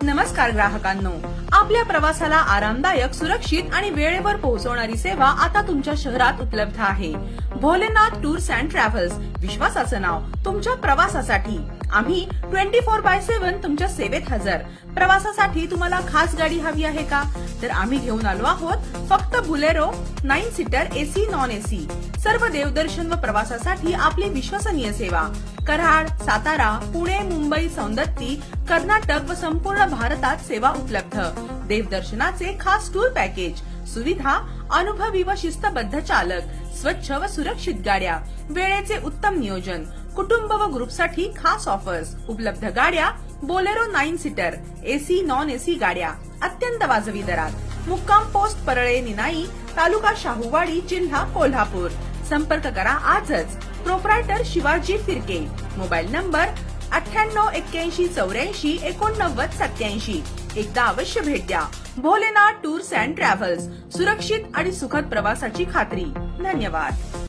नमस्कार ग्राहकांनो, आपल्या प्रवासाला आरामदायक, सुरक्षित आणि वेळेवर पोहोचवणारी सेवा आता तुमच्या शहरात उपलब्ध आहे. भोलेनाथ टूर्स अँड ट्रॅव्हल्स, विश्वासाचं नाव तुमच्या प्रवासासाठी. आम्ही 24/7 तुमच्या सेवेत हजर. प्रवासासाठी तुम्हाला खास गाडी हवी आहे का? तर आम्ही घेऊन आलो आहोत फक्त Bolero 9 seater AC non AC. सर्व देवदर्शन व प्रवासासाठी आपली विश्वसनीय सेवा. कराड, सातारा, पुणे, मुंबई, सौंदत्ती, कर्नाटक व संपूर्ण भारतात सेवा उपलब्ध. देवदर्शनाचे खास टूर पॅकेज, सुविधा, अनुभवी व शिस्तबद्ध चालक, स्वच्छ व सुरक्षित गाड्या, वेळेचे उत्तम नियोजन, कुटुंब व ग्रुपसाठी खास ऑफर्स. उपलब्ध गाड्या Bolero 9 seater AC non AC गाड्या अत्यंत वाजवी दरात. मुक्काम पोस्ट परळे निनाई, तालुका शाहूवाडी, जिल्हा कोल्हापूर. संपर्क करा आजच. प्रोप्रायटर शिवाजी फिरके. Mobile number 9881848987. एकदा अवश्य भेट द्या. भोलेनाथ टूर्स अँड ट्रॅव्हल्स, सुरक्षित आणि सुखद प्रवासाची खात्री. धन्यवाद.